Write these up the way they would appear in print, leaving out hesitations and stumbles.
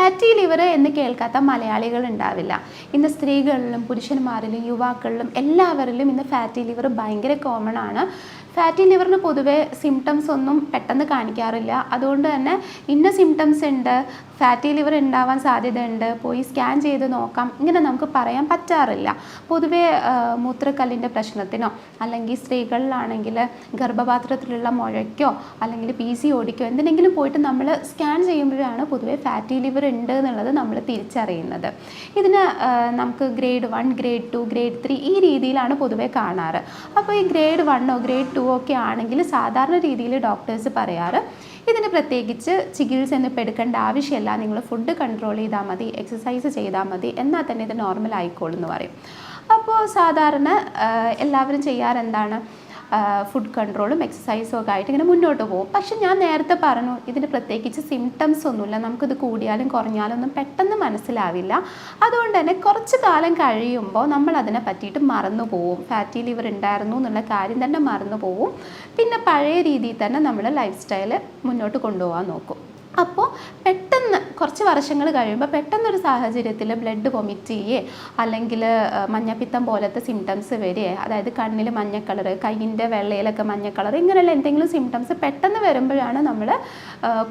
Fatty liver എന്ന് കേൾക്കാത്ത മലയാളികൾ ഉണ്ടാവില്ല. ഇന്ന് സ്ത്രീകളിലും പുരുഷന്മാരിലും യുവാക്കളിലും എല്ലാവരിലും ഇന്ന് ഫാറ്റി ലിവർ ഭയങ്കര കോമൺ ആണ്. ഫാറ്റി ലിവറിന് പൊതുവെ സിംറ്റംസ് ഒന്നും പെട്ടെന്ന് കാണിക്കാറില്ല. അതുകൊണ്ട് തന്നെ ഇന്ന സിംറ്റംസ് ഉണ്ട്, ഫാറ്റി ലിവർ ഉണ്ടാവാൻ സാധ്യതയുണ്ട്, പോയി സ്കാൻ ചെയ്ത് നോക്കാം, ഇങ്ങനെ നമുക്ക് പറയാൻ പറ്റാറില്ല. പൊതുവെ മൂത്രക്കല്ലിൻ്റെ പ്രശ്നത്തിനോ അല്ലെങ്കിൽ സ്ത്രീകളിലാണെങ്കിൽ ഗർഭപാത്രത്തിലുള്ള മുഴയ്ക്കോ അല്ലെങ്കിൽ PCODക്കോ എന്തിനെങ്കിലും പോയിട്ട് നമ്മൾ സ്കാൻ ചെയ്യുമ്പോഴാണ് പൊതുവെ ഫാറ്റി ലിവർ ഉണ്ട് എന്നുള്ളത് നമ്മൾ തിരിച്ചറിയുന്നത്. ഇതിന് നമുക്ക് ഗ്രേഡ് 1, ഗ്രേഡ് 2, ഗ്രേഡ് 3 ഈ രീതിയിലാണ് പൊതുവെ കാണാറ്. അപ്പോൾ ഈ ഗ്രേഡ് 1 ഗ്രേഡ് 2 ഒക്കെ ആണെങ്കിൽ സാധാരണ രീതിയിൽ ഡോക്ടേഴ്സ് പറയാറ് ഇതിന് പ്രത്യേകിച്ച് ചികിത്സ ഒന്നും ഇപ്പോൾ എടുക്കേണ്ട ആവശ്യമില്ല, നിങ്ങൾ ഫുഡ് കൺട്രോൾ ചെയ്താൽ മതി, എക്സസൈസ് ചെയ്താൽ മതി, എന്നാൽ തന്നെ ഇത് നോർമൽ ആയിക്കോളും എന്ന് പറയും. അപ്പോൾ സാധാരണ എല്ലാവരും ചെയ്യാറെന്താണ്, ഫുഡ് കൺട്രോളും എക്സസൈസും ഒക്കെ ആയിട്ട് ഇങ്ങനെ മുന്നോട്ട് പോകും. പക്ഷെ ഞാൻ നേരത്തെ പറഞ്ഞു ഇതിന് പ്രത്യേകിച്ച് സിംറ്റംസ് ഒന്നുമില്ല, നമുക്കിത് കൂടിയാലും കുറഞ്ഞാലും ഒന്നും പെട്ടെന്ന് മനസ്സിലാവില്ല. അതുകൊണ്ട് തന്നെ കുറച്ച് കാലം കഴിയുമ്പോൾ നമ്മൾ അതിനെ പറ്റിയിട്ട് മറന്നു പോവും. ഫാറ്റി ലിവർ ഉണ്ടായിരുന്നു എന്നുള്ള കാര്യം തന്നെ മറന്നു പോവും. പിന്നെ പഴയ രീതിയിൽ തന്നെ നമ്മൾ ലൈഫ് സ്റ്റൈൽ മുന്നോട്ട് കൊണ്ടുപോകാൻ നോക്കും. അപ്പോൾ പെട്ടെന്ന് കുറച്ച് വർഷങ്ങൾ കഴിയുമ്പോൾ പെട്ടെന്നൊരു സാഹചര്യത്തിൽ ബ്ലഡ് വൊമിറ്റ് ചെയ്യേ അല്ലെങ്കിൽ മഞ്ഞപ്പിത്തം പോലത്തെ സിംറ്റംസ് വരികയെ, അതായത് കണ്ണിൽ മഞ്ഞ കളർ, കയ്യിൻ്റെ വെള്ളയിലൊക്കെ മഞ്ഞ കളർ, ഇങ്ങനെയുള്ള എന്തെങ്കിലും സിംറ്റംസ് പെട്ടെന്ന് വരുമ്പോഴാണ് നമ്മൾ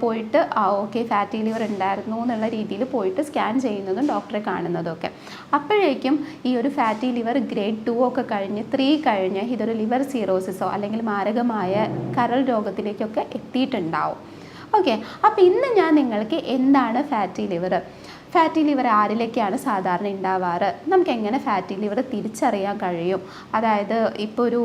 പോയിട്ട് ഓക്കെ ഫാറ്റി ലിവർ ഉണ്ടായിരുന്നു എന്നുള്ള രീതിയിൽ പോയിട്ട് സ്കാൻ ചെയ്യുന്നതും ഡോക്ടറെ കാണുന്നതും ഒക്കെ. അപ്പോഴേക്കും ഈ ഒരു ഫാറ്റി ലിവർ ഗ്രേഡ് 2 ഒക്കെ കഴിഞ്ഞ് 3 കഴിഞ്ഞ് ഇതൊരു ലിവർ സിറോസിസോ അല്ലെങ്കിൽ മാരകമായ കരൾ രോഗത്തിലേക്കൊക്കെ എത്തിയിട്ടുണ്ടാവും. ഓക്കെ, അപ്പോൾ ഇന്ന് ഞാൻ നിങ്ങൾക്ക് എന്താണ് ഫാറ്റി ലിവർ ആരിലേക്കാണ് സാധാരണ ഉണ്ടാവാറ്, നമുക്ക് എങ്ങനെ ഫാറ്റി ലിവർ തിരിച്ചറിയാൻ കഴിയും, അതായത് ഇപ്പോൾ ഒരു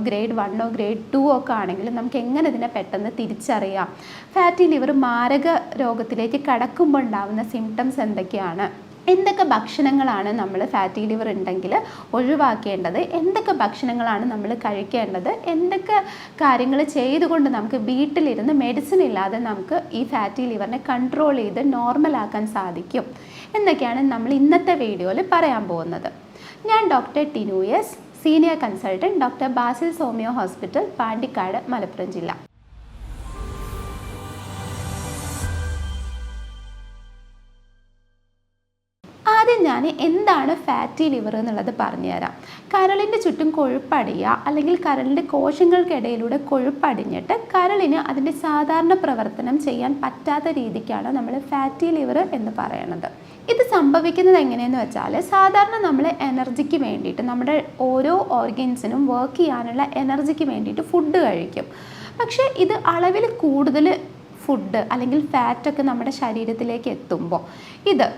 ഗ്രേഡ് 1 ഗ്രേഡ് 2 ഒക്കെ ആണെങ്കിൽ നമുക്ക് എങ്ങനെ ഇതിനെ പെട്ടെന്ന് തിരിച്ചറിയാം, ഫാറ്റി ലിവർ മാരക രോഗത്തിലേക്ക് കടക്കുമ്പോൾ ഉണ്ടാകുന്ന സിംറ്റംസ് എന്തൊക്കെയാണ്, എന്തൊക്കെ ഭക്ഷണങ്ങളാണ് നമ്മൾ ഫാറ്റി ലിവർ ഉണ്ടെങ്കിൽ ഒഴിവാക്കേണ്ടത്, എന്തൊക്കെ ഭക്ഷണങ്ങളാണ് നമ്മൾ കഴിക്കേണ്ടത്, എന്തൊക്കെ കാര്യങ്ങൾ ചെയ്തുകൊണ്ട് നമുക്ക് വീട്ടിലിരുന്ന് മെഡിസിൻ ഇല്ലാതെ നമുക്ക് ഈ ഫാറ്റി ലിവറിനെ കൺട്രോൾ ചെയ്ത് നോർമലാക്കാൻ സാധിക്കും എന്നൊക്കെയാണ് നമ്മൾ ഇന്നത്തെ വീഡിയോയിൽ പറയാൻ പോകുന്നത്. ഞാൻ doctor Tinu S, senior consultant, doctor Basil homeo hospital, Pandikkad, Malappuram ജില്ല. ആദ്യം ഞാൻ എന്താണ് ഫാറ്റി ലിവർ എന്നുള്ളത് പറഞ്ഞുതരാം. കരളിൻ്റെ ചുറ്റും കൊഴുപ്പടിയുക അല്ലെങ്കിൽ കരളിൻ്റെ കോശങ്ങൾക്കിടയിലൂടെ കൊഴുപ്പടിഞ്ഞിട്ട് കരളിന് അതിൻ്റെ സാധാരണ പ്രവർത്തനം ചെയ്യാൻ പറ്റാത്ത രീതിക്കാണ് നമ്മൾ ഫാറ്റി ലിവർ എന്ന് പറയുന്നത്. ഇത് സംഭവിക്കുന്നത് എങ്ങനെയെന്ന് വെച്ചാൽ, സാധാരണ നമ്മൾ എനർജിക്ക് വേണ്ടിയിട്ട് നമ്മുടെ ഓരോ ഓർഗൻസിനും വർക്ക് ചെയ്യാനുള്ള എനർജിക്ക് വേണ്ടിയിട്ട് ഫുഡ് കഴിക്കും. പക്ഷേ ഇത് അളവിൽ കൂടുതൽ ഫുഡ് അല്ലെങ്കിൽ ഫാറ്റൊക്കെ നമ്മുടെ ശരീരത്തിലേക്ക് എത്തുമ്പോൾ ഇത്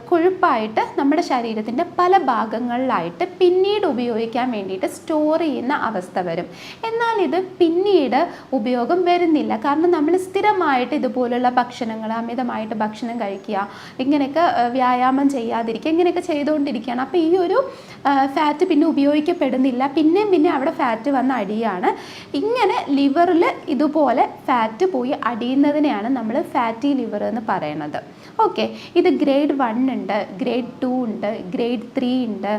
കൊഴുപ്പായിട്ട് നമ്മുടെ ശരീരത്തിൻ്റെ പല ഭാഗങ്ങളിലായിട്ട് പിന്നീട് ഉപയോഗിക്കാൻ വേണ്ടിയിട്ട് സ്റ്റോർ ചെയ്യുന്ന അവസ്ഥ വരും. എന്നാൽ ഇത് പിന്നീട് ഉപയോഗം വരുന്നില്ല. കാരണം നമ്മൾ സ്ഥിരമായിട്ട് ഇതുപോലുള്ള ഭക്ഷണങ്ങൾ, അമിതമായിട്ട് ഭക്ഷണം കഴിക്കുക, ഇങ്ങനെയൊക്കെ വ്യായാമം ചെയ്യാതിരിക്കുക, ഇങ്ങനെയൊക്കെ ചെയ്തുകൊണ്ടിരിക്കുകയാണ്. അപ്പോൾ ഈ ഒരു ഫാറ്റ് പിന്നെ ഉപയോഗിക്കപ്പെടുന്നില്ല, പിന്നെ അവിടെ ഫാറ്റ് വന്ന് അടിയാണ്. ഇങ്ങനെ ലിവറിൽ ഇതുപോലെ ഫാറ്റ് പോയി അടിയുന്നതിനെയാണ് നമ്മൾ ഫാറ്റി ലിവർ എന്ന് പറയുന്നത്. ഓക്കെ, ഇത് ഗ്രേഡ് 1 ഉണ്ട്, ഗ്രേഡ് 2 ഉണ്ട്, ഗ്രേഡ് 3 ഉണ്ട്.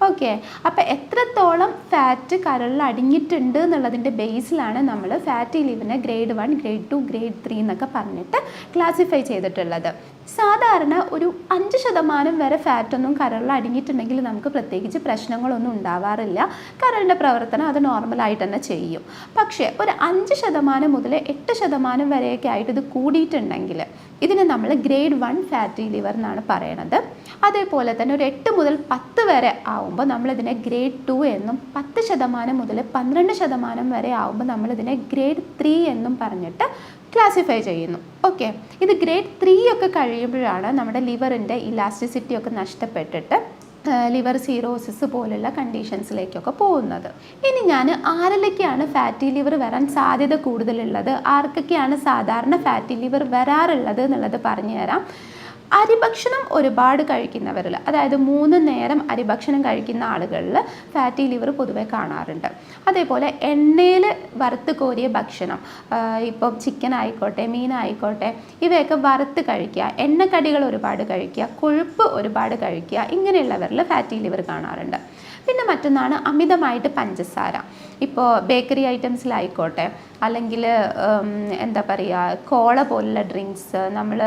ഓക്കെ, അപ്പോൾ എത്രത്തോളം ഫാറ്റ് കരളിൽ അടിഞ്ഞിട്ടുണ്ട് എന്നുള്ളതിൻ്റെ ബേസിലാണ് നമ്മൾ ഫാറ്റി ലിവറിനെ ഗ്രേഡ് 1, ഗ്രേഡ് 2, ഗ്രേഡ് 3 എന്നൊക്കെ പറഞ്ഞിട്ട് ക്ലാസിഫൈ ചെയ്തിട്ടുള്ളത്. സാധാരണ ഒരു 5% വരെ ഫാറ്റൊന്നും കരളിൽ അടിഞ്ഞിട്ടുണ്ടെങ്കിൽ നമുക്ക് പ്രത്യേകിച്ച് പ്രശ്നങ്ങളൊന്നും ഉണ്ടാവാറില്ല. കരളിൻ്റെ പ്രവർത്തനം അത് നോർമലായിട്ട് തന്നെ ചെയ്യും. പക്ഷേ ഒരു 5% മുതൽ 8% വരെയൊക്കെ ആയിട്ട് ഇത് കൂടിയിട്ടുണ്ടെങ്കിൽ ഇതിന് നമ്മൾ ഗ്രേഡ് 1 ഫാറ്റി ലിവർ എന്നാണ് പറയണത്. അതേപോലെ തന്നെ ഒരു 8 മുതൽ 10 വരെ ആവുമ്പോൾ നമ്മളിതിനെ ഗ്രേഡ് 2 എന്നും 10% മുതൽ 12% വരെ ആവുമ്പോൾ നമ്മളിതിനെ ഗ്രേഡ് 3 എന്നും പറഞ്ഞിട്ട് ക്ലാസിഫൈ ചെയ്യുന്നു. ഓക്കെ, ഇത് ഗ്രേഡ് 3 ഒക്കെ കഴിയുമ്പോഴാണ് നമ്മുടെ ലിവറിൻ്റെ ഇലാസ്റ്റിസിറ്റി ഒക്കെ നഷ്ടപ്പെട്ടിട്ട് ലിവർ സിറോസിസ് പോലുള്ള കണ്ടീഷൻസിലേക്കൊക്കെ പോകുന്നത്. ഇനി ഞാൻ ആരിലേക്കാണ് ഫാറ്റി ലിവർ വരാൻ സാധ്യത കൂടുതലുള്ളത്, ആർക്കൊക്കെയാണ് സാധാരണ ഫാറ്റി ലിവർ വരാറുള്ളത് എന്നുള്ളത് പറഞ്ഞു തരാം. അരിഭക്ഷണം ഒരുപാട് കഴിക്കുന്നവരിൽ, അതായത് 3 നേരം അരിഭക്ഷണം കഴിക്കുന്ന ആളുകളിൽ ഫാറ്റി ലിവർ പൊതുവെ കാണാറുണ്ട്. അതേപോലെ എണ്ണയിൽ വറുത്ത് കോരിയ ഭക്ഷണം, ഇപ്പോൾ ചിക്കൻ ആയിക്കോട്ടെ, മീനായിക്കോട്ടെ, ഇവയൊക്കെ വറുത്ത് കഴിക്കുക, എണ്ണക്കടികൾ ഒരുപാട് കഴിക്കുക, കൊഴുപ്പ് ഒരുപാട് കഴിക്കുക, ഇങ്ങനെയുള്ളവരിൽ ഫാറ്റി ലിവർ കാണാറുണ്ട്. പിന്നെ മറ്റൊന്നാണ് അമിതമായിട്ട് പഞ്ചസാര. ഇപ്പോൾ ബേക്കറി ഐറ്റംസിലായിക്കോട്ടെ, അല്ലെങ്കിൽ എന്താ പറയുക, കോള പോലുള്ള ഡ്രിങ്ക്സ്, നമ്മൾ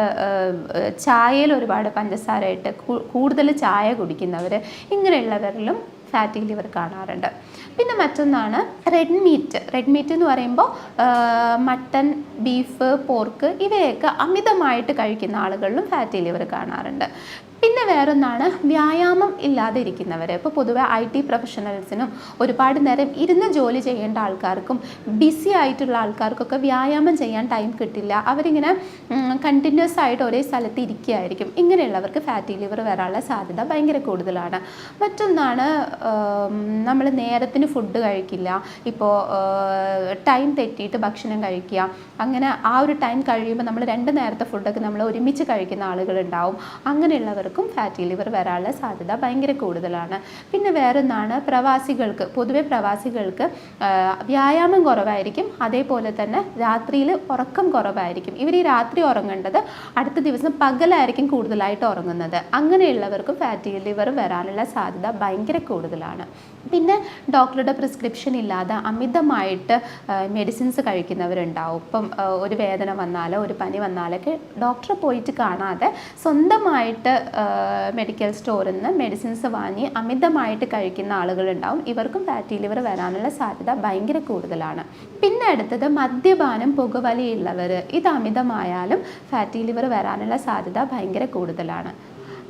ചായയിൽ ഒരുപാട് പഞ്ചസാര ഇട്ട് കൂടുതൽ ചായ കുടിക്കുന്നവർ, ഇങ്ങനെയുള്ളവരിലും ഫാറ്റി ലിവർ കാണാറുണ്ട്. പിന്നെ മറ്റൊന്നാണ് റെഡ് മീറ്റ് എന്ന് പറയുമ്പോൾ മട്ടൺ, ബീഫ്, പോർക്ക് ഇവയൊക്കെ അമിതമായിട്ട് കഴിക്കുന്ന ആളുകളിലും ഫാറ്റി ലിവർ കാണാറുണ്ട്. പിന്നെ വേറൊന്നാണ് വ്യായാമം ഇല്ലാതെ ഇരിക്കുന്നവർ. ഇപ്പോൾ പൊതുവെ IT പ്രൊഫഷണൽസിനും ഒരുപാട് നേരം ഇരുന്ന് ജോലി ചെയ്യേണ്ട ആൾക്കാർക്കും ബിസി ആയിട്ടുള്ള ആൾക്കാർക്കൊക്കെ വ്യായാമം ചെയ്യാൻ ടൈം കിട്ടില്ല. അവരിങ്ങനെ കണ്ടിന്യൂസ് ആയിട്ട് ഒരേ സ്ഥലത്ത് ഇരിക്കുകയായിരിക്കും. ഇങ്ങനെയുള്ളവർക്ക് ഫാറ്റി ലിവർ വരാനുള്ള സാധ്യത ഭയങ്കര കൂടുതലാണ്. മറ്റൊന്നാണ് നമ്മൾ നേരത്തിന് ഫുഡ് കഴിക്കില്ല. ഇപ്പോൾ ടൈം തെറ്റിയിട്ട് ഭക്ഷണം കഴിക്കുക. അങ്ങനെ ആ ഒരു ടൈം കഴിയുമ്പോൾ നമ്മൾ 2 നേരത്തെ ഫുഡൊക്കെ നമ്മൾ ഒരുമിച്ച് കഴിക്കുന്ന ആളുകളുണ്ടാവും. അങ്ങനെയുള്ളവർ ഫാറ്റി ലിവർ വരാനുള്ള സാധ്യത ഭയങ്കര കൂടുതലാണ്. പിന്നെ വേറൊന്നാണ് പൊതുവെ പ്രവാസികൾക്ക് വ്യായാമം കുറവായിരിക്കും. അതേപോലെ തന്നെ രാത്രിയിൽ ഉറക്കം കുറവായിരിക്കും. ഇവർ ഈ രാത്രി ഉറങ്ങേണ്ടത് അടുത്ത ദിവസം പകലായിരിക്കും കൂടുതലായിട്ട് ഉറങ്ങുന്നത്. അങ്ങനെയുള്ളവർക്കും ഫാറ്റി ലിവർ വരാനുള്ള സാധ്യത ഭയങ്കര കൂടുതലാണ്. പിന്നെ ഡോക്ടറുടെ പ്രിസ്ക്രിപ്ഷൻ ഇല്ലാതെ അമിതമായിട്ട് മെഡിസിൻസ് കഴിക്കുന്നവരുണ്ടാവും. ഇപ്പം ഒരു വേദന വന്നാലോ ഒരു പനി വന്നാലൊക്കെ ഡോക്ടറെ പോയിട്ട് കാണാതെ സ്വന്തമായിട്ട് മെഡിക്കൽ സ്റ്റോറിൽ നിന്ന് മെഡിസിൻസ് വാങ്ങി അമിതമായിട്ട് കഴിക്കുന്ന ആളുകളുണ്ടാവും. ഇവർക്കും ഫാറ്റി ലിവർ വരാനുള്ള സാധ്യത ഭയങ്കര കൂടുതലാണ്. പിന്നെ അടുത്തത് മദ്യപാനം, പുകവലിയുള്ളവർ, ഇത് അമിതമായാലും ഫാറ്റി ലിവർ വരാനുള്ള സാധ്യത ഭയങ്കര കൂടുതലാണ്.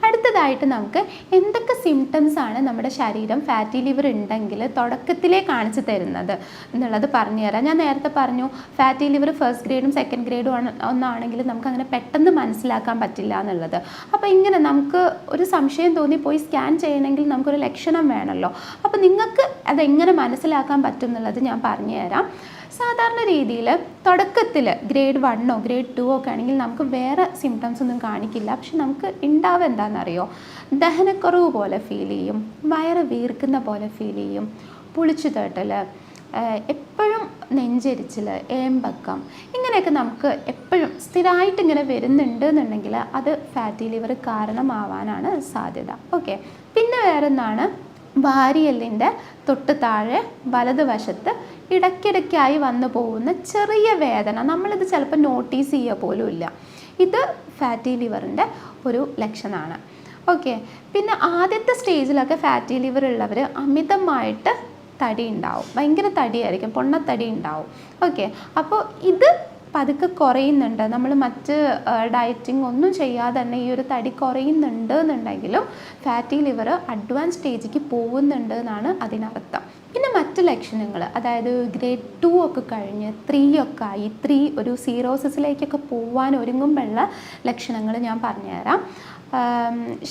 അടുത്തതായിട്ട് നമുക്ക് എന്തൊക്കെ സിംറ്റംസ് ആണ് നമ്മുടെ ശരീരം ഫാറ്റി ലിവർ ഉണ്ടെങ്കിൽ തുടക്കത്തിലേ കാണിച്ചു തരുന്നത് എന്നുള്ളത് പറഞ്ഞു തരാം. ഞാൻ നേരത്തെ പറഞ്ഞു ഫാറ്റി ലിവർ ഫസ്റ്റ് ഗ്രേഡും സെക്കൻഡ് ഗ്രേഡും ഒന്നാണെങ്കിൽ നമുക്ക് അങ്ങനെ പെട്ടെന്ന് മനസ്സിലാക്കാൻ പറ്റില്ല എന്നുള്ളത്. അപ്പോൾ ഇങ്ങനെ നമുക്ക് ഒരു സംശയം തോന്നി പോയി സ്കാൻ ചെയ്യണമെങ്കിൽ നമുക്കൊരു ലക്ഷണം വേണമല്ലോ. അപ്പോൾ നിങ്ങൾക്ക് അതെങ്ങനെ മനസ്സിലാക്കാൻ പറ്റും എന്നുള്ളത് ഞാൻ പറഞ്ഞു തരാം. സാധാരണ രീതിയിൽ തുടക്കത്തിൽ ഗ്രേഡ് 1 ഗ്രേഡ് 2 ഒക്കെ ആണെങ്കിൽ നമുക്ക് വേറെ സിംറ്റംസ് ഒന്നും കാണിക്കില്ല. പക്ഷെ നമുക്ക് ഉണ്ടാവുക എന്താണെന്നറിയോ, ദഹനക്കുറവ് പോലെ ഫീൽ ചെയ്യും, വയറ് വീർക്കുന്ന പോലെ ഫീൽ ചെയ്യും, പുളിച്ചു തേട്ടൽ, എപ്പോഴും നെഞ്ചരിച്ചിൽ, ഏമ്പക്കം, ഇങ്ങനെയൊക്കെ നമുക്ക് എപ്പോഴും സ്ഥിരമായിട്ട് ഇങ്ങനെ വരുന്നുണ്ട് എന്നുണ്ടെങ്കിൽ അത് ഫാറ്റി ലിവർ കാരണമാവാനാണ് സാധ്യത. ഓക്കെ. പിന്നെ വേറൊന്നാണ് വാരിയെല്ലിൻ്റെ തൊട്ട് താഴെ വലതുവശത്ത് ഇടയ്ക്കിടയ്ക്കായി വന്നു പോകുന്ന ചെറിയ വേദന. നമ്മളിത് ചിലപ്പോൾ നോട്ടീസ് ചെയ്യുക പോലും ഇല്ല. ഇത് ഫാറ്റി ലിവറിൻ്റെ ഒരു ലക്ഷണമാണ്. ഓക്കെ. പിന്നെ ആദ്യത്തെ സ്റ്റേജിലൊക്കെ ഫാറ്റി ലിവർ ഉള്ളവർ അമിതമായിട്ട് തടി ഉണ്ടാവും, ഭയങ്കര തടിയായിരിക്കും, പൊണ്ണത്തടി ഉണ്ടാവും. ഓക്കെ. അപ്പോൾ ഇത് പതുക്കെ കുറയുന്നുണ്ട്, നമ്മൾ മറ്റ് ഡയറ്റിംഗ് ഒന്നും ചെയ്യാതെ തന്നെ ഈ ഒരു തടി കുറയുന്നുണ്ട് എന്നുണ്ടെങ്കിലും ഫാറ്റി ലിവർ അഡ്വാൻസ് സ്റ്റേജിലേക്ക് പോകുന്നുണ്ട് എന്നാണ് അതിനർത്ഥം. പിന്നെ മറ്റ് ലക്ഷണങ്ങൾ, അതായത് ഗ്രേഡ് 2 ഒക്കെ കഴിഞ്ഞ് 3 ഒക്കെ ആയി 3 ഒരു സീറോസിസിലേക്കൊക്കെ പോകാൻ ഒരുങ്ങുമ്പോഴുള്ള ലക്ഷണങ്ങൾ ഞാൻ പറഞ്ഞുതരാം.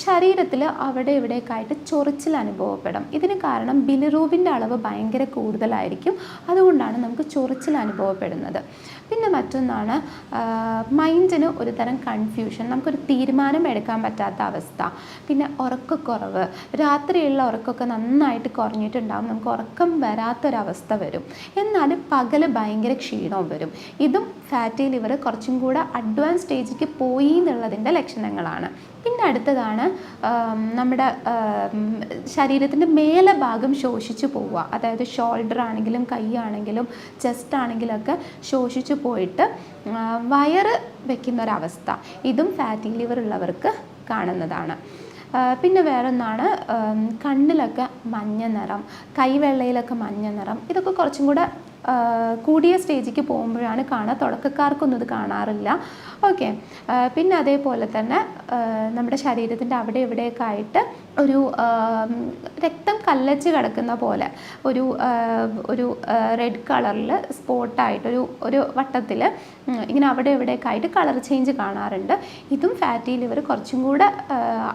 ശരീരത്തിൽ അവിടെ ഇവിടെയൊക്കെ ആയിട്ട് ചൊറിച്ചിൽ അനുഭവപ്പെടും. ഇതിന് കാരണം ബിലിറൂബിൻ്റെ അളവ് ഭയങ്കര കൂടുതലായിരിക്കും. അതുകൊണ്ടാണ് നമുക്ക് ചൊറിച്ചിൽ അനുഭവപ്പെടുന്നത്. പിന്നെ മറ്റൊന്നാണ് മൈൻഡിന് ഒരു തരം കൺഫ്യൂഷൻ, നമുക്കൊരു തീരുമാനം എടുക്കാൻ പറ്റാത്ത അവസ്ഥ. പിന്നെ ഉറക്കക്കുറവ്, രാത്രിയുള്ള ഉറക്കമൊക്കെ നന്നായിട്ട് കുറഞ്ഞിട്ടുണ്ടാകും, നമുക്ക് ഉറക്കം വരാത്തൊരവസ്ഥ വരും. എന്നാൽ പകൽ ഭയങ്കര ക്ഷീണവും വരും. ഇതും ഫാറ്റി ലിവർ കുറച്ചും കൂടെ അഡ്വാൻസ് സ്റ്റേജിലേക്ക് പോയി എന്നുള്ളതിൻ്റെ ലക്ഷണങ്ങളാണ്. പിന്നെ അടുത്തതാണ് നമ്മുടെ ശരീരത്തിൻ്റെ മേലെ ഭാഗം ശോഷിച്ചു പോവുക. അതായത് ഷോൾഡർ ആണെങ്കിലും കൈ ആണെങ്കിലും ചെസ്റ്റ് ആണെങ്കിലൊക്കെ ശോഷിച്ചു പോയിട്ട് വയറ് വെക്കുന്നൊരവസ്ഥ. ഇതും ഫാറ്റി ലിവർ ഉള്ളവർക്ക് കാണുന്നതാണ്. പിന്നെ വേറൊന്നാണ് കണ്ണിലൊക്കെ മഞ്ഞ നിറം, കൈവെള്ളയിലൊക്കെ മഞ്ഞ നിറം. ഇതൊക്കെ കുറച്ചും കൂടെ കൂടിയ സ്റ്റേജിലേക്ക് പോകുമ്പോഴാണ് കാണുക. തുടക്കക്കാർക്കൊന്നും ഇത് കാണാറില്ല. ഓക്കെ. പിന്നെ അതേപോലെ തന്നെ നമ്മുടെ ശരീരത്തിൻ്റെ അവിടെ ഇവിടെയൊക്കെ ആയിട്ട് ഒരു രക്തം കല്ലച്ച് കിടക്കുന്ന പോലെ ഒരു റെഡ് കളറിൽ സ്പോട്ടായിട്ട് ഒരു വട്ടത്തിൽ ഇങ്ങനെ അവിടെ ഇവിടെയൊക്കെ ആയിട്ട് കളർ ചേഞ്ച് കാണാറുണ്ട്. ഇതും ഫാറ്റി ലിവർ കുറച്ചും കൂടെ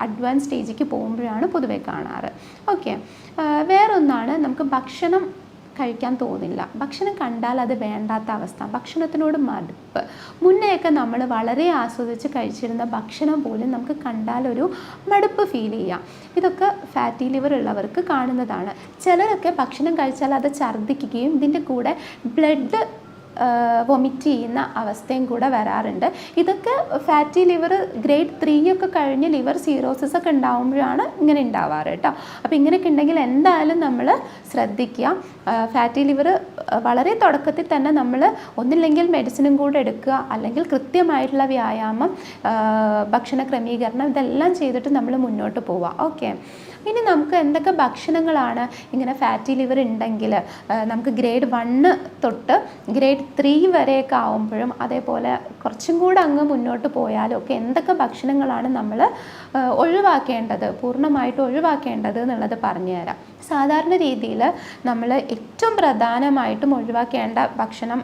അഡ്വാൻസ് സ്റ്റേജിലേക്ക് പോകുമ്പോഴാണ് പൊതുവെ കാണാറ്. ഓക്കെ. വേറൊന്നാണ് നമുക്ക് ഭക്ഷണം കഴിക്കാൻ തോന്നില്ല, ഭക്ഷണം കണ്ടാൽ അത് വേണ്ടാത്ത അവസ്ഥ, ഭക്ഷണത്തിനോട് മടുപ്പ്. മുന്നെയൊക്കെ നമ്മൾ വളരെ ആസ്വദിച്ച് കഴിച്ചിരുന്ന ഭക്ഷണം പോലും നമുക്ക് കണ്ടാൽ ഒരു മടുപ്പ് ഫീൽ ചെയ്യാം. ഇതൊക്കെ ഫാറ്റി ലിവർ ഉള്ളവർക്ക് കാണുന്നതാണ്. ചിലരൊക്കെ ഭക്ഷണം കഴിച്ചാൽ അത് ഛർദ്ദിക്കുകയും ഇതിൻ്റെ കൂടെ ബ്ലഡ് വൊമിറ്റ് ചെയ്യുന്ന അവസ്ഥയും കൂടെ വരാറുണ്ട്. ഇതൊക്കെ ഫാറ്റി ലിവർ ഗ്രേഡ് 3 ഒക്കെ കഴിഞ്ഞ് ലിവർ സീറോസിസ് ഒക്കെ ഉണ്ടാകുമ്പോഴാണ് ഇങ്ങനെ ഉണ്ടാവാറ് കേട്ടോ. അപ്പോൾ ഇങ്ങനെയൊക്കെ ഉണ്ടെങ്കിൽ എന്തായാലും നമ്മൾ ശ്രദ്ധിക്കുക. ഫാറ്റി ലിവർ വളരെ തുടക്കത്തിൽ തന്നെ നമ്മൾ ഒന്നില്ലെങ്കിൽ മെഡിസിനും കൂടെ എടുക്കുക, അല്ലെങ്കിൽ കൃത്യമായിട്ടുള്ള വ്യായാമം, ഭക്ഷണ ക്രമീകരണം ഇതെല്ലാം ചെയ്തിട്ട് നമ്മൾ മുന്നോട്ട് പോവുക. ഓക്കെ, ഇനി നമുക്ക് എന്തൊക്കെ ഭക്ഷണങ്ങളാണ് ഇങ്ങനെ ഫാറ്റി ലിവർ ഉണ്ടെങ്കിൽ നമുക്ക് ഗ്രേഡ് 1 തൊട്ട് ഗ്രേഡ് 3 വരെയൊക്കെ ആവുമ്പോഴും അതേപോലെ കുറച്ചും കൂടെ അങ്ങ് മുന്നോട്ട് പോയാലും ഒക്കെ എന്തൊക്കെ ഭക്ഷണങ്ങളാണ് നമ്മൾ ഒഴിവാക്കേണ്ടത്, പൂർണ്ണമായിട്ട് ഒഴിവാക്കേണ്ടത് എന്നുള്ളത് പറഞ്ഞു തരാം. സാധാരണ രീതിയിൽ നമ്മൾ ഏറ്റവും പ്രധാനമായിട്ടും ഒഴിവാക്കേണ്ട ഭക്ഷണം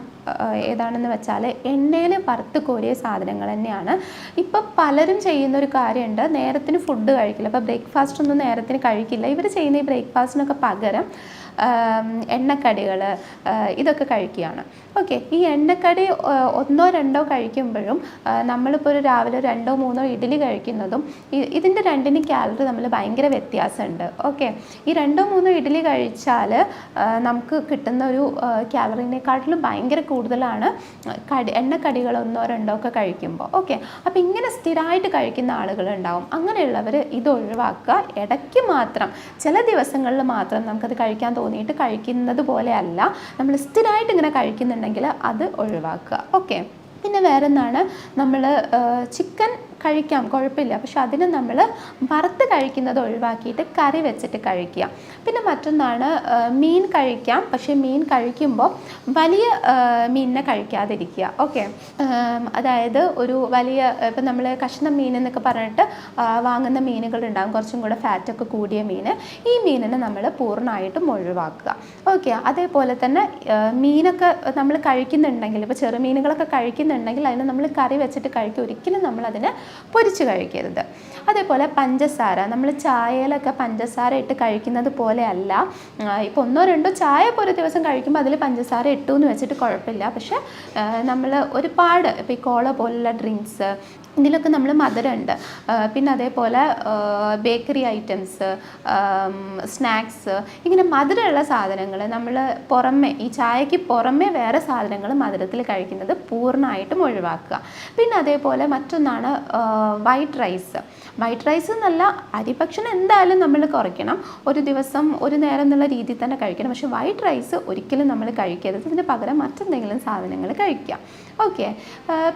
ഏതാണെന്ന് വെച്ചാൽ എണ്ണയിൽ വറുത്ത് കോരിയ സാധനങ്ങൾ തന്നെയാണ്. ഇപ്പം പലരും ചെയ്യുന്നൊരു കാര്യമുണ്ട്, നേരത്തിന് ഫുഡ് കഴിക്കില്ല. ഇപ്പോൾ ബ്രേക്ക്ഫാസ്റ്റ് ഒന്നും നേരത്തിന് കഴിക്കില്ല. ഇവർ ചെയ്യുന്ന ഈ ബ്രേക്ക്ഫാസ്റ്റിനൊക്കെ പകരം എണ്ണക്കടികൾ ഇതൊക്കെ കഴിക്കുകയാണ്. ഓക്കെ, ഈ എണ്ണക്കടി 1 or 2 കഴിക്കുമ്പോഴും നമ്മളിപ്പോൾ ഒരു രാവിലെ 2 or 3 ഇഡ്ഡലി കഴിക്കുന്നതും ഇതിൻ്റെ രണ്ടിനും കാലറി നമ്മൾ ഭയങ്കര വ്യത്യാസമുണ്ട്. ഓക്കെ, ഈ 2 or 3 ഇഡ്ഡലി കഴിച്ചാൽ നമുക്ക് കിട്ടുന്ന ഒരു കാലറിനെക്കാട്ടിലും ഭയങ്കര കൂടുതലാണ് എണ്ണക്കടികൾ 1 or 2 ഒക്കെ കഴിക്കുമ്പോൾ. ഓക്കെ, അപ്പോൾ ഇങ്ങനെ സ്ഥിരമായിട്ട് കഴിക്കുന്ന ആളുകളുണ്ടാവും. അങ്ങനെയുള്ളവർ ഇത് ഒഴിവാക്കുക. ഇടയ്ക്ക് മാത്രം ചില ദിവസങ്ങളിൽ മാത്രം നമുക്കത് കഴിക്കാൻ തോന്നിയിട്ട് കഴിക്കുന്നത് പോലെയല്ല, നമ്മൾ സ്ഥിരമായിട്ട് ഇങ്ങനെ കഴിക്കുന്നുണ്ടെങ്കിൽ അത് ഒഴിവാക്കുക. ഓക്കെ, പിന്നെ വേറെ എന്താണ്, നമ്മൾ ചിക്കൻ കഴിക്കാം, കുഴപ്പമില്ല. പക്ഷെ അതിന് നമ്മൾ വറുത്ത് കഴിക്കുന്നത് ഒഴിവാക്കിയിട്ട് കറി വെച്ചിട്ട് കഴിക്കുക. പിന്നെ മറ്റൊന്നാണ് മീൻ കഴിക്കാം, പക്ഷേ മീൻ കഴിക്കുമ്പോൾ വലിയ മീനിനെ കഴിക്കാതിരിക്കുക. ഓക്കെ, അതായത് ഒരു വലിയ ഇപ്പം നമ്മൾ കഷ്ണം മീൻ എന്നൊക്കെ പറഞ്ഞിട്ട് വാങ്ങുന്ന മീനുകളുണ്ടാകും, കുറച്ചും കൂടെ ഫാറ്റൊക്കെ കൂടിയ മീൻ. ഈ മീനിനെ നമ്മൾ പൂർണ്ണമായിട്ടും ഒഴിവാക്കുക. ഓക്കെ, അതേപോലെ തന്നെ മീനൊക്കെ നമ്മൾ കഴിക്കുന്നുണ്ടെങ്കിൽ, ഇപ്പോൾ ചെറുമീനുകളൊക്കെ കഴിക്കുന്നുണ്ടെങ്കിൽ അതിന് നമ്മൾ കറി വെച്ചിട്ട് കഴിക്കുക, ഒരിക്കലും നമ്മളതിന് പൊരിച്ച് കഴിക്കരുത്. അതേപോലെ പഞ്ചസാര, നമ്മൾ ചായയിലൊക്കെ പഞ്ചസാര ഇട്ട് കഴിക്കുന്നത് പോലെയല്ല. ഇപ്പോൾ 1 or 2 ചായ ഇപ്പോൾ ഒരു ദിവസം കഴിക്കുമ്പോൾ അതിൽ പഞ്ചസാര ഇട്ടു എന്ന് വെച്ചിട്ട് കുഴപ്പമില്ല. പക്ഷേ നമ്മൾ ഒരുപാട് ഇപ്പോൾ ഈ കോള പോലുള്ള ഡ്രിങ്ക്സ് ഇതിലൊക്കെ നമ്മൾ മധുരമുണ്ട്. പിന്നെ അതേപോലെ ബേക്കറി ഐറ്റംസ്, സ്നാക്സ്, ഇങ്ങനെ മധുരമുള്ള സാധനങ്ങൾ നമ്മൾ പുറമെ ഈ ചായക്ക് പുറമെ വേറെ സാധനങ്ങൾ മധുരത്തിൽ കഴിക്കുന്നത് പൂർണ്ണമായിട്ടും ഒഴിവാക്കുക. പിന്നെ അതേപോലെ മറ്റൊന്നാണ് വൈറ്റ് റൈസ്. വൈറ്റ് റൈസ് എന്നല്ല, അരിഭക്ഷണം എന്തായാലും നമ്മൾ കുറയ്ക്കണം. ഒരു ദിവസം ഒരു നേരം എന്നുള്ള രീതിയിൽ തന്നെ കഴിക്കണം. പക്ഷേ വൈറ്റ് റൈസ് ഒരിക്കലും നമ്മൾ കഴിക്കരുത്. ഇതിന് പകരം മറ്റെന്തെങ്കിലും സാധനങ്ങൾ കഴിക്കുക. ഓക്കെ,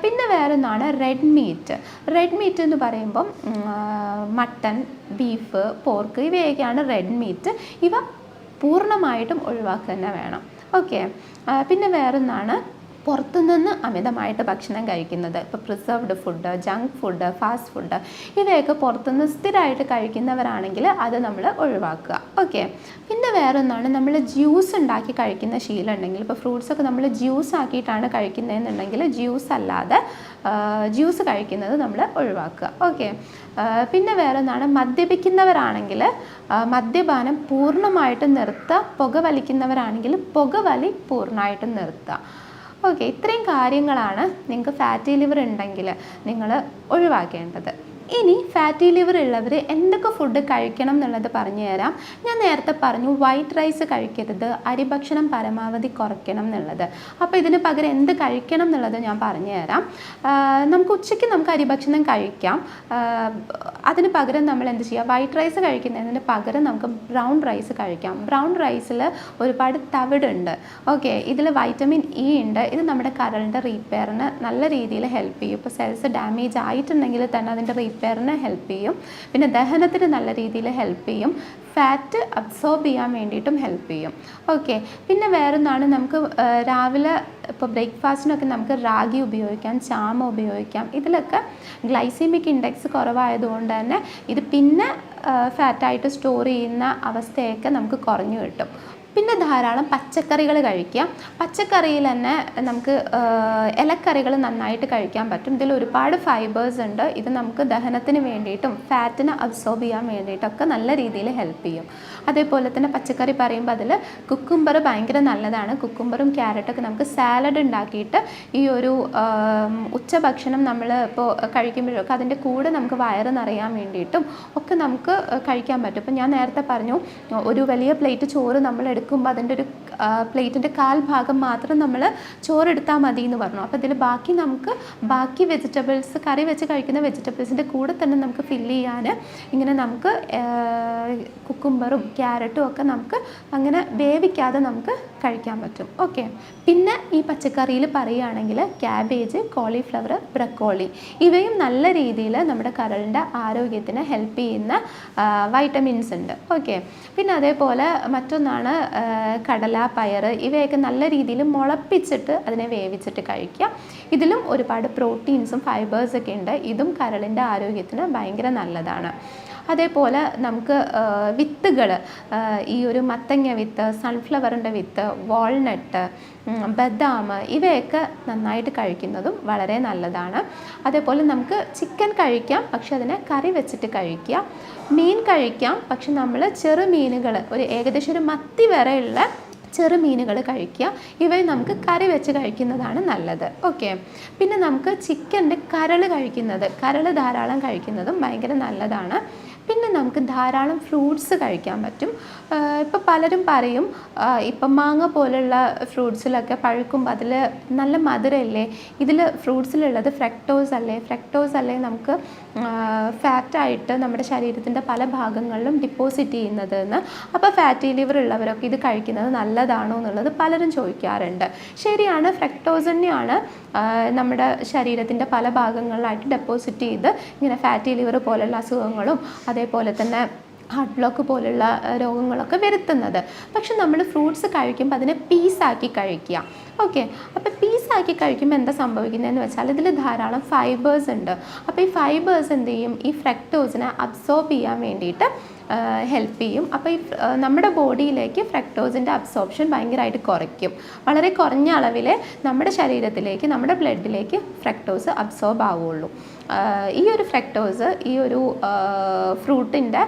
പിന്നെ വേറൊന്നാണ് റെഡ് മീറ്റ്. റെഡ് മീറ്റ് എന്ന് പറയുമ്പം മട്ടൺ, ബീഫ്, പോർക്ക് ഇവയൊക്കെയാണ് റെഡ് മീറ്റ്. ഇവ പൂർണ്ണമായിട്ടും ഒഴിവാക്കുക തന്നെ വേണം. ഓക്കെ, പിന്നെ വേറൊന്നാണ് പുറത്തുനിന്ന് അമിതമായിട്ട് ഭക്ഷണം കഴിക്കുന്നത്. ഇപ്പോൾ preserved food, junk food, fast food ഇവയൊക്കെ പുറത്തുനിന്ന് സ്ഥിരമായിട്ട് കഴിക്കുന്നവരാണെങ്കിൽ അത് നമ്മൾ ഒഴിവാക്കുക. ഓക്കെ, പിന്നെ വേറൊന്നാണ് നമ്മൾ ജ്യൂസ് ഉണ്ടാക്കി കഴിക്കുന്ന ശീലം ഉണ്ടെങ്കിൽ, ഇപ്പോൾ ഫ്രൂട്ട്സൊക്കെ നമ്മൾ ജ്യൂസ് ആക്കിയിട്ടാണ് കഴിക്കുന്നതെന്നുണ്ടെങ്കിൽ ജ്യൂസ് അല്ലാതെ ജ്യൂസ് കഴിക്കുന്നത് നമ്മൾ ഒഴിവാക്കുക. ഓക്കെ, പിന്നെ വേറൊന്നാണ് മദ്യപിക്കുന്നവരാണെങ്കിൽ മദ്യപാനം പൂർണ്ണമായിട്ടും നിർത്തുക. പുകവലിക്കുന്നവരാണെങ്കിൽ പുകവലി പൂർണ്ണമായിട്ടും നിർത്തുക. ഓക്കെ, ഇത്രയും കാര്യങ്ങളാണ് നിങ്ങൾക്ക് ഫാറ്റി ലിവർ ഉണ്ടെങ്കിൽ നിങ്ങൾ ഒഴിവാക്കേണ്ടത്. ഇനി ഫാറ്റി ലിവർ ഉള്ളവർ എന്തൊക്കെ ഫുഡ് കഴിക്കണം എന്നുള്ളത് പറഞ്ഞു തരാം. ഞാൻ നേരത്തെ പറഞ്ഞു വൈറ്റ് റൈസ് കഴിക്കരുത്, അരിഭക്ഷണം പരമാവധി കുറയ്ക്കണം എന്നുള്ളത്. അപ്പോൾ ഇതിന് പകരം എന്ത് കഴിക്കണം എന്നുള്ളത് ഞാൻ പറഞ്ഞു തരാം. നമുക്ക് ഉച്ചയ്ക്ക് നമുക്ക് അരിഭക്ഷണം കഴിക്കാം. അതിന് പകരം നമ്മൾ എന്ത് ചെയ്യുക, വൈറ്റ് റൈസ് കഴിക്കുന്നതിന് പകരം നമുക്ക് ബ്രൗൺ റൈസ് കഴിക്കാം. ബ്രൗൺ റൈസിൽ ഒരുപാട് തവിടുണ്ട്. ഓക്കെ, ഇതിൽ വൈറ്റമിൻ ഇ ഉണ്ട്. ഇത് നമ്മുടെ കരളിൻ്റെ റീപ്പയറിന് നല്ല രീതിയിൽ ഹെൽപ്പ് ചെയ്യും. ഇപ്പോൾ സെൽസ് ഡാമേജ് ആയിട്ടുണ്ടെങ്കിൽ തന്നെ അതിൻ്റെ റിപ്പയറിന് ഹെൽപ്പ് ചെയ്യും. പിന്നെ ദഹനത്തിന് നല്ല രീതിയിൽ ഹെൽപ്പ് ചെയ്യും. ഫാറ്റ് അബ്സോർബ് ചെയ്യാൻ വേണ്ടിയിട്ടും ഹെൽപ്പ് ചെയ്യും. ഓക്കെ, പിന്നെ വേറൊന്നാണ് നമുക്ക് രാവിലെ ഇപ്പോൾ ബ്രേക്ക്ഫാസ്റ്റിനൊക്കെ നമുക്ക് റാഗി ഉപയോഗിക്കാം, ചാമ ഉപയോഗിക്കാം. ഇതിലൊക്കെ ഗ്ലൈസീമിക് ഇൻഡെക്സ് കുറവായതുകൊണ്ട് തന്നെ ഇത് പിന്നെ ഫാറ്റായിട്ട് സ്റ്റോർ ചെയ്യുന്ന അവസ്ഥയൊക്കെ നമുക്ക് കുറഞ്ഞു കിട്ടും. പിന്നെ ധാരാളം പച്ചക്കറികൾ കഴിക്കുക. പച്ചക്കറിയിൽ തന്നെ നമുക്ക് ഇലക്കറികൾ നന്നായിട്ട് കഴിക്കാൻ പറ്റും. ഇതിൽ ഒരുപാട് ഫൈബേഴ്സ് ഉണ്ട്. ഇത് നമുക്ക് ദഹനത്തിന് വേണ്ടിയിട്ടും ഫാറ്റിനെ അബ്സോർബ് ചെയ്യാൻ വേണ്ടിയിട്ടൊക്കെ നല്ല രീതിയിൽ ഹെൽപ്പ് ചെയ്യും. അതേപോലെ തന്നെ പച്ചക്കറി പറയുമ്പോൾ അതിൽ കുക്കുംബർ ഭയങ്കര നല്ലതാണ്. കുക്കുംബറും ക്യാരറ്റൊക്കെ നമുക്ക് സാലഡ് ഉണ്ടാക്കിയിട്ട് ഈ ഒരു ഉച്ചഭക്ഷണം നമ്മൾ ഇപ്പോൾ കഴിക്കുമ്പോഴൊക്കെ അതിൻ്റെ കൂടെ നമുക്ക് വയറ് നിറയാൻ വേണ്ടിയിട്ടും ഒക്കെ നമുക്ക് കഴിക്കാൻ പറ്റും. ഇപ്പം ഞാൻ നേരത്തെ പറഞ്ഞു ഒരു വലിയ പ്ലേറ്റ് ചോറ് നമ്മൾ എടുക്കുമ്പോൾ അതിൻ്റെ ഒരു പ്ലേറ്റിൻ്റെ കാൽ ഭാഗം മാത്രം നമ്മൾ ചോറെടുത്താൽ മതി എന്ന് പറഞ്ഞു. അപ്പോൾ ഇതിൽ ബാക്കി വെജിറ്റബിൾസ്, കറി വെച്ച് കഴിക്കുന്ന വെജിറ്റബിൾസിൻ്റെ കൂടെ തന്നെ നമുക്ക് ഫില്ല് ചെയ്യാൻ ഇങ്ങനെ നമുക്ക് കുക്കുംബറും ക്യാരറ്റും ഒക്കെ നമുക്ക് അങ്ങനെ വേവിക്കാതെ നമുക്ക് കഴിക്കാൻ പറ്റും. ഓക്കെ, പിന്നെ ഈ പച്ചക്കറിയിൽ പറയുകയാണെങ്കിൽ ക്യാബേജ്, കോളിഫ്ലവർ, ബ്രക്കോളി ഇവയും നല്ല രീതിയിൽ നമ്മുടെ കരളിൻ്റെ ആരോഗ്യത്തിന് ഹെൽപ്പ് ചെയ്യുന്ന വൈറ്റമിൻസ് ഉണ്ട്. ഓക്കെ, പിന്നെ അതേപോലെ മറ്റൊന്നാണ് കടല, പയർ ഇവയൊക്കെ നല്ല രീതിയിൽ മുളപ്പിച്ചിട്ട് അതിനെ വേവിച്ചിട്ട് കഴിക്കുക. ഇതിലും ഒരുപാട് പ്രോട്ടീൻസും ഫൈബേഴ്സൊക്കെ ഉണ്ട്. ഇതും കരളിൻ്റെ ആരോഗ്യത്തിന് ഭയങ്കര നല്ലതാണ്. അതേപോലെ നമുക്ക് വിത്തുകൾ, ഈ ഒരു മത്തങ്ങ വിത്ത്, സൺഫ്ലവറിൻ്റെ വിത്ത്, വാൾനട്ട്, ബദാം ഇവയൊക്കെ നന്നായിട്ട് കഴിക്കുന്നതും വളരെ നല്ലതാണ്. അതേപോലെ നമുക്ക് ചിക്കൻ കഴിക്കാം, പക്ഷെ അതിനെ കറി വെച്ചിട്ട് കഴിക്കുക. മീൻ കഴിക്കാം, പക്ഷെ നമ്മൾ ചെറുമീനുകൾ ഏകദേശം ഒരു മത്തി വരെയുള്ള ചെറുമീനുകൾ കഴിക്കുക. ഇവയും നമുക്ക് കറി വെച്ച് കഴിക്കുന്നതാണ് നല്ലത്. ഓക്കെ, പിന്നെ നമുക്ക് ചിക്കൻ്റെ കരൾ ധാരാളം കഴിക്കുന്നതും ഭയങ്കര നല്ലതാണ്. പിന്നെ നമുക്ക് ധാരാളം ഫ്രൂട്ട്സ് കഴിക്കാൻ പറ്റും. ഇപ്പോൾ പലരും പറയും ഇപ്പം മാങ്ങ പോലുള്ള ഫ്രൂട്ട്സിലൊക്കെ പഴുക്കുമ്പോൾ അതിൽ നല്ല മധുരമല്ലേ, ഇതിൽ ഫ്രൂട്ട്സിലുള്ളത് ഫ്രക്ടോസ് അല്ലേ നമുക്ക് ഫാറ്റായിട്ട് നമ്മുടെ ശരീരത്തിൻ്റെ പല ഭാഗങ്ങളിലും ഡിപ്പോസിറ്റ് ചെയ്യുന്നത് എന്ന്. അപ്പോൾ ഫാറ്റി ലിവർ ഉള്ളവരൊക്കെ ഇത് കഴിക്കുന്നത് നല്ലതാണോ എന്നുള്ളത് പലരും ചോദിക്കാറുണ്ട്. ശരിയാണ്, ഫ്രക്ടോസ് തന്നെയാണ് നമ്മുടെ ശരീരത്തിൻ്റെ പല ഭാഗങ്ങളിലായിട്ട് ഡെപ്പോസിറ്റ് ചെയ്ത് ഇങ്ങനെ ഫാറ്റി ലിവർ പോലുള്ള അസുഖങ്ങളും അതേപോലെ തന്നെ ഹാർട്ട് ബ്ലോക്ക് പോലുള്ള രോഗങ്ങളൊക്കെ വരുത്തുന്നത്. പക്ഷെ നമ്മൾ ഫ്രൂട്ട്സ് കഴിക്കുമ്പോൾ അതിനെ പീസാക്കി കഴിക്കുക. ഓക്കെ, അപ്പോൾ പീസാക്കി കഴിക്കുമ്പോൾ എന്താ സംഭവിക്കുന്നതെന്ന് വെച്ചാൽ ഇതിൽ ധാരാളം ഫൈബേഴ്സ് ഉണ്ട്. അപ്പോൾ ഈ ഫൈബേഴ്സ് എന്ത് ചെയ്യും, ഈ ഫ്രക്ടോസിനെ അബ്സോർബ് ചെയ്യാൻ വേണ്ടിയിട്ട് ഹെൽപ്പ് ചെയ്യും. അപ്പോൾ ഈ നമ്മുടെ ബോഡിയിലേക്ക് ഫ്രക്ടോസിൻ്റെ അബ്സോർപ്ഷൻ ഭയങ്കരമായിട്ട് കുറയ്ക്കും. വളരെ കുറഞ്ഞ അളവിൽ നമ്മുടെ ശരീരത്തിലേക്ക്, നമ്മുടെ ബ്ലഡിലേക്ക് ഫ്രക്ടോസ് അബ്സോർബ് ആവുള്ളൂ. ഈ ഒരു ഫ്രക്ടോസ് ഈ ഒരു ഫ്രൂട്ടിൻ്റെ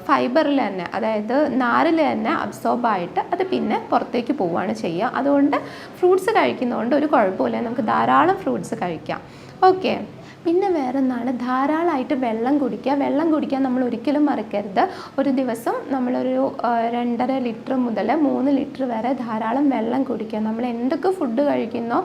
ഫൈബറിൽ തന്നെ, അതായത് നാരിൽ തന്നെ അബ്സോർബായിട്ട് അത് പിന്നെ പുറത്തേക്ക് പോവുകയാണ് ചെയ്യുക. അതുകൊണ്ട് ഫ്രൂട്ട്സ് കഴിക്കുന്നതുകൊണ്ട് ഒരു കുഴപ്പമില്ല, നമുക്ക് ധാരാളം ഫ്രൂട്ട്സ് കഴിക്കാം. ഓക്കെ, പിന്നെ വേറൊന്നാണ് ധാരാളമായിട്ട് വെള്ളം കുടിക്കാൻ നമ്മൾ ഒരിക്കലും മറക്കരുത്. ഒരു ദിവസം നമ്മളൊരു 2.5 ലിറ്റർ മുതൽ 3 ലിറ്റർ വരെ ധാരാളം വെള്ളം കുടിക്കുക. നമ്മൾ എന്തൊക്കെ ഫുഡ് കഴിക്കുന്നോ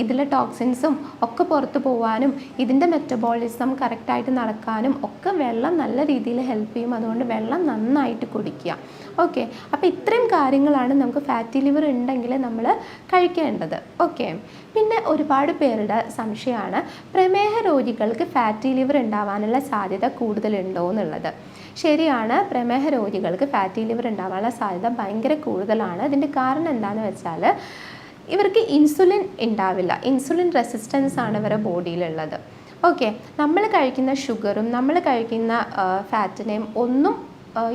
ഇതിലെ ടോക്സിൻസും ഒക്കെ പുറത്ത് പോകാനും ഇതിൻ്റെ മെറ്റബോളിസം കറക്റ്റായിട്ട് നടക്കാനും ഒക്കെ വെള്ളം നല്ല രീതിയിൽ ഹെൽപ്പ് ചെയ്യും. അതുകൊണ്ട് വെള്ളം നന്നായിട്ട് കുടിക്കുക. ഓക്കെ, അപ്പോൾ ഇത്രയും കാര്യങ്ങളാണ് നമുക്ക് ഫാറ്റി ലിവർ ഉണ്ടെങ്കിൽ നമ്മൾ കഴിക്കേണ്ടത്. ഓക്കെ, പിന്നെ ഒരുപാട് പേരുടെ സംശയമാണ് പ്രമേഹ രോഗികൾക്ക് ഫാറ്റി ലിവർ ഉണ്ടാവാനുള്ള സാധ്യത കൂടുതലുണ്ടോ എന്നുള്ളത്. ശരിയാണ്, പ്രമേഹ രോഗികൾക്ക് ഫാറ്റി ലിവർ ഉണ്ടാവാനുള്ള സാധ്യത ഭയങ്കര കൂടുതലാണ്. ഇതിൻ്റെ കാരണം എന്താണെന്ന് വെച്ചാൽ ഇവർക്ക് ഇൻസുലിൻ ഉണ്ടാവില്ല. ഇൻസുലിൻ റെസിസ്റ്റൻസ് ആണ് ഇവരുടെ ബോഡിയിലുള്ളത്. ഓക്കെ, നമ്മൾ കഴിക്കുന്ന ഷുഗറും നമ്മൾ കഴിക്കുന്ന ഫാറ്റിനെയും ഒന്നും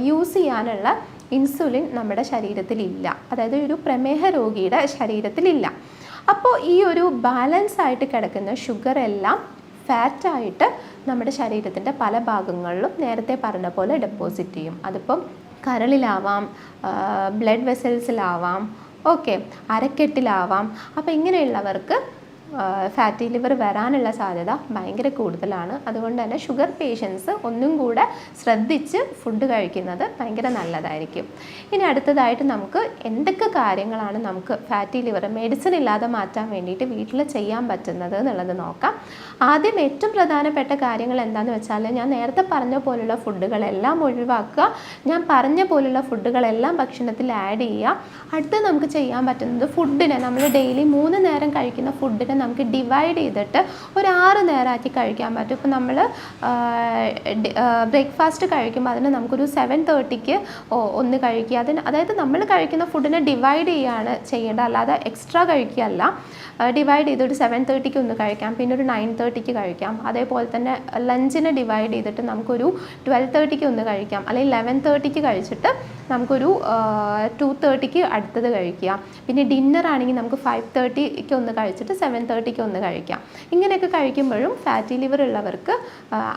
യൂസ് ചെയ്യാനുള്ള ഇൻസുലിൻ നമ്മുടെ ശരീരത്തിലില്ല. അതായത് ഒരു പ്രമേഹ രോഗിയുടെ ശരീരത്തിലില്ല. അപ്പോൾ ഈ ഒരു ബാലൻസ് ആയിട്ട് കിടക്കുന്ന ഷുഗർ എല്ലാം ഫാറ്റായിട്ട് നമ്മുടെ ശരീരത്തിൻ്റെ പല ഭാഗങ്ങളിലും നേരത്തെ പറഞ്ഞ പോലെ ഡെപ്പോസിറ്റ് ചെയ്യും. അതിപ്പം കരളിലാവാം, ബ്ലഡ് വെസൽസിലാവാം, ഓക്കെ, അരക്കെട്ടിലാവാം. അപ്പോൾ ഇങ്ങനെയുള്ളവർക്ക് ഫാറ്റി ലിവർ വരാനുള്ള സാധ്യത ഭയങ്കര കൂടുതലാണ്. അതുകൊണ്ട് തന്നെ ഷുഗർ പേഷ്യൻസ് ഒന്നും കൂടെ ശ്രദ്ധിച്ച് ഫുഡ് കഴിക്കുന്നത് ഭയങ്കര നല്ലതായിരിക്കും. ഇനി അടുത്തതായിട്ട് നമുക്ക് എന്തൊക്കെ കാര്യങ്ങളാണ് നമുക്ക് ഫാറ്റി ലിവർ മെഡിസിൻ ഇല്ലാതെ മാറ്റാൻ വേണ്ടിയിട്ട് വീട്ടിൽ ചെയ്യാൻ പറ്റുന്നത് എന്നുള്ളത് നോക്കാം. ആദ്യം ഏറ്റവും പ്രധാനപ്പെട്ട കാര്യങ്ങൾ എന്താണെന്ന് വെച്ചാൽ ഞാൻ നേരത്തെ പറഞ്ഞ പോലുള്ള ഫുഡുകളെല്ലാം ഒഴിവാക്കുക. ഞാൻ പറഞ്ഞ പോലുള്ള ഫുഡുകളെല്ലാം ഭക്ഷണത്തിൽ ആഡ് ചെയ്യുക. അടുത്ത് നമുക്ക് ചെയ്യാൻ പറ്റുന്നത് ഫുഡിനെ നമ്മൾ ഡെയിലി 3 നേരം കഴിക്കുന്ന ഫുഡിനെ നമുക്ക് ഡിവൈഡ് ചെയ്തിട്ട് ഒരു 6 നേരമാക്കി കഴിക്കാൻ പറ്റും. ഇപ്പോൾ നമ്മൾ ബ്രേക്ക്ഫാസ്റ്റ് കഴിക്കുമ്പോൾ അതിന് നമുക്കൊരു 7:30ക്ക് ഒന്ന് കഴിക്കുക. അതായത് നമ്മൾ കഴിക്കുന്ന ഫുഡിനെ ഡിവൈഡ് ചെയ്യുകയാണ് ചെയ്യേണ്ടത്, അല്ലാതെ എക്സ്ട്രാ കഴിക്കുകയല്ല. ഡിവൈഡ് ചെയ്തിട്ട് 7:30ക്ക് ഒന്ന് കഴിക്കാം, പിന്നെ ഒരു 9:30ക്ക് കഴിക്കാം. അതേപോലെ തന്നെ ലഞ്ചിനെ ഡിവൈഡ് ചെയ്തിട്ട് നമുക്കൊരു 12:30ക്ക് ഒന്ന് കഴിക്കാം, അല്ലെങ്കിൽ 11:30ക്ക് കഴിച്ചിട്ട് നമുക്കൊരു 2:30ക്ക് അടുത്തത് കഴിക്കുക. പിന്നെ ഡിന്നർ ആണെങ്കിൽ നമുക്ക് 5:30ക്ക് ഒന്ന് കഴിച്ചിട്ട് 7:30ക്ക് ഒന്ന് കഴിക്കാം. ഇങ്ങനെയൊക്കെ കഴിക്കുമ്പോഴും ഫാറ്റി ലിവർ ഉള്ളവർക്ക്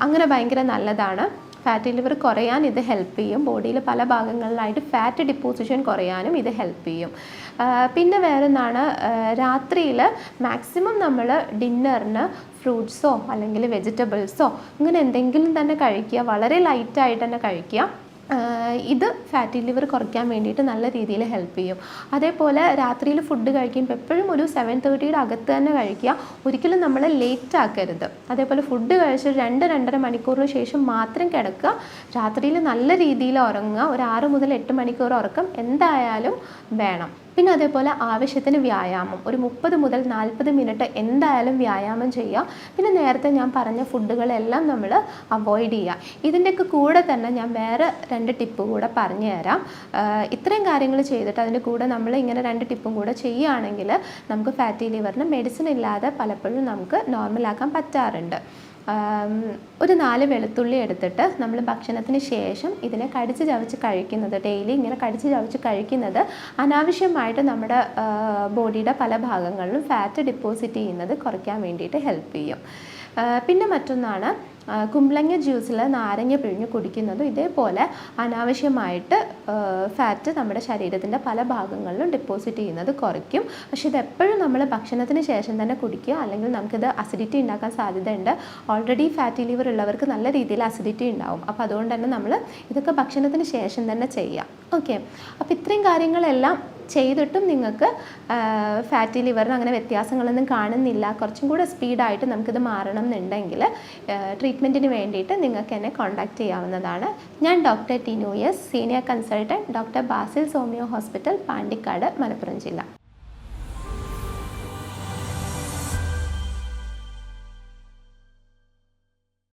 അങ്ങനെ ഭയങ്കര നല്ലതാണ്. ഫാറ്റി ലിവർ കുറയാൻ ഇത് ഹെൽപ്പ് ചെയ്യും. ബോഡിയിൽ പല ഭാഗങ്ങളിലായിട്ട് ഫാറ്റ് ഡിപ്പോസിഷൻ കുറയാനും ഇത് ഹെൽപ്പ് ചെയ്യും. പിന്നെ വേറൊന്നാണ്, രാത്രിയിൽ മാക്സിമം നമ്മൾ ഡിന്നറിന് ഫ്രൂട്ട്സോ അല്ലെങ്കിൽ വെജിറ്റബിൾസോ അങ്ങനെ എന്തെങ്കിലും തന്നെ കഴിക്കുക. വളരെ ലൈറ്റായിട്ട് തന്നെ കഴിക്കുക. ഇത് ഫാറ്റി ലിവർ കുറയ്ക്കാൻ വേണ്ടിയിട്ട് നല്ല രീതിയിൽ ഹെൽപ്പ് ചെയ്യും. അതേപോലെ രാത്രിയിൽ ഫുഡ് കഴിക്കുമ്പോൾ എപ്പോഴും ഒരു 7:30 അകത്ത് തന്നെ കഴിക്കുക. ഒരിക്കലും നമ്മൾ ലേറ്റ് ആക്കരുത്. അതേപോലെ ഫുഡ് കഴിച്ച് 2-2.5 മണിക്കൂറിന് ശേഷം മാത്രം കിടക്കുക. രാത്രിയിൽ നല്ല രീതിയിൽ ഉറങ്ങുക. ഒരു 6 മുതൽ 8 മണിക്കൂർ ഉറക്കം എന്തായാലും വേണം. പിന്നെ അതേപോലെ ആവശ്യത്തിന് വ്യായാമം, ഒരു 30 മുതൽ 40 മിനിറ്റ് എന്തായാലും വ്യായാമം ചെയ്യുക. പിന്നെ നേരത്തെ ഞാൻ പറഞ്ഞ ഫുഡുകളെല്ലാം നമ്മൾ അവോയ്ഡ് ചെയ്യുക. ഇതിൻ്റെയൊക്കെ കൂടെ തന്നെ ഞാൻ വേറെ 2 ടിപ്പ് കൂടെ പറഞ്ഞു തരാം. ഇത്രയും കാര്യങ്ങൾ ചെയ്തിട്ട് അതിൻ്റെ കൂടെ നമ്മൾ ഇങ്ങനെ 2 ടിപ്പും കൂടെ ചെയ്യുകയാണെങ്കിൽ നമുക്ക് ഫാറ്റി ലിവറിന് മെഡിസിൻ ഇല്ലാതെ പലപ്പോഴും നമുക്ക് നോർമലാക്കാൻ പറ്റാറുണ്ട്. ഒരു 4 വെളുത്തുള്ളി എടുത്തിട്ട് നമ്മൾ ഭക്ഷണത്തിന് ശേഷം ഇതിനെ കടിച്ച് ചവച്ച് കഴിക്കുന്നത്, ഡെയിലി ഇങ്ങനെ കടിച്ച് ചവച്ച് കഴിക്കുന്നത് അനാവശ്യമായിട്ട് നമ്മുടെ ബോഡിയുടെ പല ഭാഗങ്ങളിലും ഫാറ്റ് ഡിപ്പോസിറ്റ് ചെയ്യുന്നത് കുറയ്ക്കാൻ വേണ്ടിയിട്ട് ഹെൽപ്പ് ചെയ്യും. പിന്നെ മറ്റൊന്നാണ് കുമ്പളങ്ങ ജ്യൂസിൽ നാരങ്ങ പിഴിഞ്ഞ് കുടിക്കുന്നതും ഇതേപോലെ അനാവശ്യമായിട്ട് ഫാറ്റ് നമ്മുടെ ശരീരത്തിൻ്റെ പല ഭാഗങ്ങളിലും ഡിപ്പോസിറ്റ് ചെയ്യുന്നത് കുറയ്ക്കും. പക്ഷെ ഇതെപ്പോഴും നമ്മൾ ഭക്ഷണത്തിന് ശേഷം തന്നെ കുടിക്കുക, അല്ലെങ്കിൽ നമുക്കിത് അസിഡിറ്റി ഉണ്ടാക്കാൻ സാധ്യതയുണ്ട്. ഓൾറെഡി ഫാറ്റി ലിവർ ഉള്ളവർക്ക് നല്ല രീതിയിൽ അസിഡിറ്റി ഉണ്ടാവും. അപ്പോൾ അതുകൊണ്ട് തന്നെ നമ്മൾ ഇതൊക്കെ ഭക്ഷണത്തിന് ശേഷം തന്നെ ചെയ്യാം. ഓക്കെ, അപ്പോൾ ഇത്രയും കാര്യങ്ങളെല്ലാം ചെയ്തിട്ടും നിങ്ങൾക്ക് ഫാറ്റി ലിവറിന് അങ്ങനെ വ്യത്യാസങ്ങളൊന്നും കാണുന്നില്ല, കുറച്ചും കൂടെ സ്പീഡായിട്ട് നമുക്കിത് മാറണം എന്നുണ്ടെങ്കിൽ ട്രീറ്റ്മെൻറ്റിന് വേണ്ടിയിട്ട് നിങ്ങൾക്ക് എന്നെ കോൺടാക്റ്റ് ചെയ്യാവുന്നതാണ്. ഞാൻ doctor Tinu S, senior consultant, doctor Basil സോമിയോ ഹോസ്പിറ്റൽ, പാണ്ടിക്കാട്, മലപ്പുറം ജില്ല.